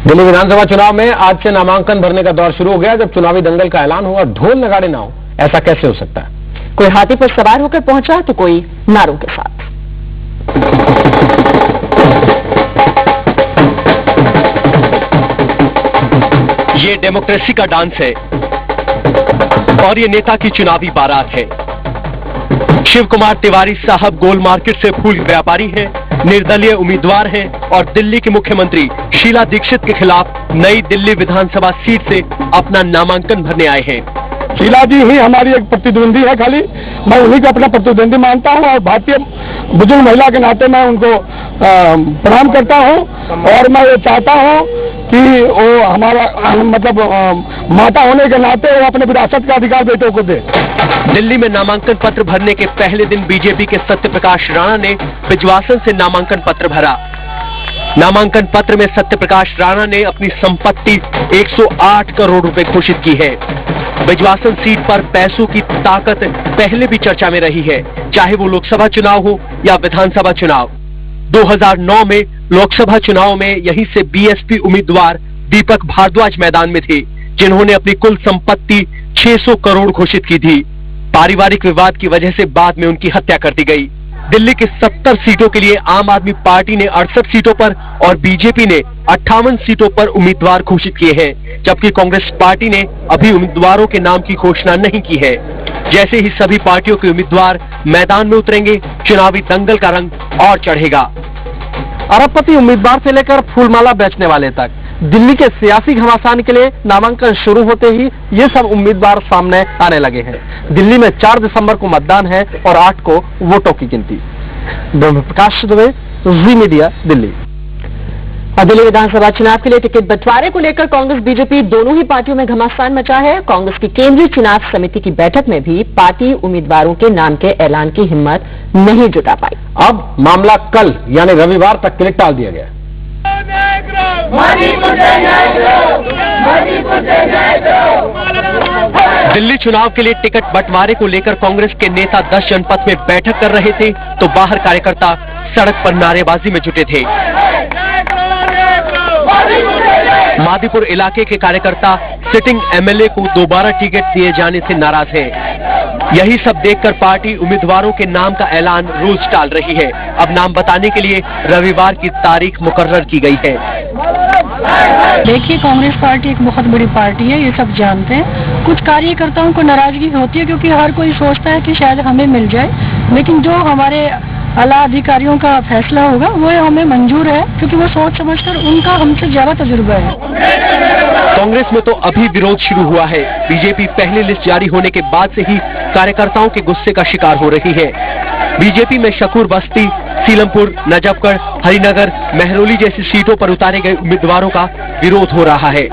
दिल्ली विधानसभा चुनाव में आज से नामांकन भरने का दौर शुरू हो गया। जब चुनावी दंगल का ऐलान हुआ, ढोल नगाड़े ना हो, ऐसा कैसे हो सकता है? कोई हाथी पर सवार होकर पहुंचा तो कोई नारों के साथ। ये डेमोक्रेसी का डांस है और ये नेता की चुनावी बारात है। शिव कुमार तिवारी साहब गोल मार्केट से फूल व्यापारी हैं, निर्दलीय उम्मीदवार हैं और दिल्ली की मुख्यमंत्री शीला दीक्षित के खिलाफ नई दिल्ली विधानसभा सीट से अपना नामांकन भरने आए हैं। शीला जी ही हमारी एक प्रतिद्वंदी है, खाली मैं उन्हीं को अपना प्रतिद्वंदी मानता हूं और भारतीय बुजुर्ग महिला के नाते मैं उनको प्रणाम करता हूं और मैं ये चाहता हूं कि वो हमारा मतलब माता होने के नाते वो अपने विरासत का अधिकार बेटों को दे। दिल्ली में नामांकन पत्र भरने के पहले दिन बीजेपी के सत्यप्रकाश राणा ने बिजवासन से नामांकन पत्र भरा। नामांकन पत्र में सत्यप्रकाश राणा ने अपनी संपत्ति 108 करोड़ रुपए घोषित की है। बिजवासन सीट पर पैसों की ताकत पहले भी चर्चा में रही है, चाहे वो लोकसभा चुनाव हो या विधानसभा चुनाव। 2009 में लोकसभा चुनाव में यहीं से बीएसपी उम्मीदवार दीपक भारद्वाज मैदान में थे, जिन्होंने अपनी कुल संपत्ति 600 करोड़ घोषित की थी। पारिवारिक विवाद की वजह से बाद में उनकी हत्या कर दी गई। दिल्ली के 70 सीटों के लिए आम आदमी पार्टी ने 68 सीटों पर और बीजेपी ने 58 सीटों पर उम्मीदवार घोषित किए हैं, जबकि कांग्रेस पार्टी ने अभी उम्मीदवारों के नाम की घोषणा नहीं की है। जैसे ही सभी पार्टियों के उम्मीदवार मैदान में उतरेंगे, चुनावी दंगल का रंग और चढ़ेगा। अरबपति उम्मीदवार से लेकर फूलमाला बेचने वाले तक दिल्ली के सियासी घमासान के लिए नामांकन शुरू होते ही ये सब उम्मीदवार सामने आने लगे हैं। दिल्ली में 4 दिसंबर को मतदान है और 8 को वोटों की गिनती। प्रकाश दुबे, जी मीडिया, दिल्ली। और दिल्ली विधानसभा चुनाव के लिए टिकट बंटवारे को लेकर कांग्रेस बीजेपी दोनों ही पार्टियों में घमासान मचा है। कांग्रेस की केंद्रीय चुनाव समिति की बैठक में भी पार्टी उम्मीदवारों के नाम के ऐलान की हिम्मत नहीं जुटा पाई। अब मामला कल यानी रविवार तक के लिए टाल दिया गया। दिल्ली चुनाव के लिए टिकट बंटवारे को लेकर कांग्रेस के नेता 10 जनपथ में बैठक कर रहे थे तो बाहर कार्यकर्ता सड़क पर नारेबाजी में जुटे थे। मादीपुर इलाके के कार्यकर्ता सिटिंग एमएलए को दोबारा टिकट दिए जाने से नाराज हैं। यही सब देखकर पार्टी उम्मीदवारों के नाम का ऐलान रोज टाल रही है। अब नाम बताने के लिए रविवार की तारीख मुकर्रर की गई है। देखिए, कांग्रेस पार्टी एक बहुत बड़ी पार्टी है, ये सब जानते हैं। कुछ कार्यकर्ताओं को नाराजगी होती है क्योंकि हर कोई सोचता है कि शायद हमें मिल जाए, लेकिन जो हमारे आला अधिकारियों का फैसला होगा वो हमें मंजूर है, क्योंकि वो सोच समझकर उनका हमसे ज्यादा तजुर्बा है। कांग्रेस में तो अभी विरोध शुरू हुआ है। बीजेपी पहली लिस्ट जारी होने के बाद से ही कार्यकर्ताओं के गुस्से का शिकार हो रही है। बीजेपी में शकूर बस्ती, सीलमपुर, नजफगढ़, हरिनगर, महरौली जैसी सीटों पर उतारे गए उम्मीदवारों का विरोध हो रहा है।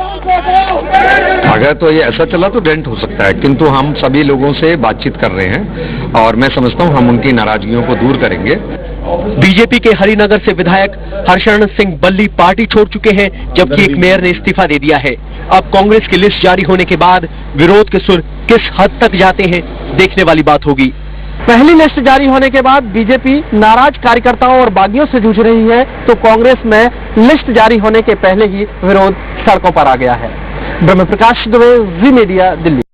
अगर तो ये ऐसा चला तो डेंट हो सकता है, किंतु हम सभी लोगों से बातचीत कर रहे हैं और मैं समझता हूं हम उनकी नाराजगियों को दूर करेंगे। बीजेपी के हरिनगर से विधायक हर्षण सिंह बल्ली पार्टी छोड़ चुके हैं, जबकि एक मेयर ने इस्तीफा दे दिया है। अब कांग्रेस की लिस्ट जारी होने के बाद विरोध के सुर किस हद तक जाते हैं, देखने वाली बात होगी। पहली लिस्ट जारी होने के बाद बीजेपी नाराज कार्यकर्ताओं और बागियों से जूझ रही है तो कांग्रेस में लिस्ट जारी होने के पहले ही विरोध सड़कों पर आ गया है। ब्रह्म प्रकाश दुबे, जी मीडिया, दिल्ली।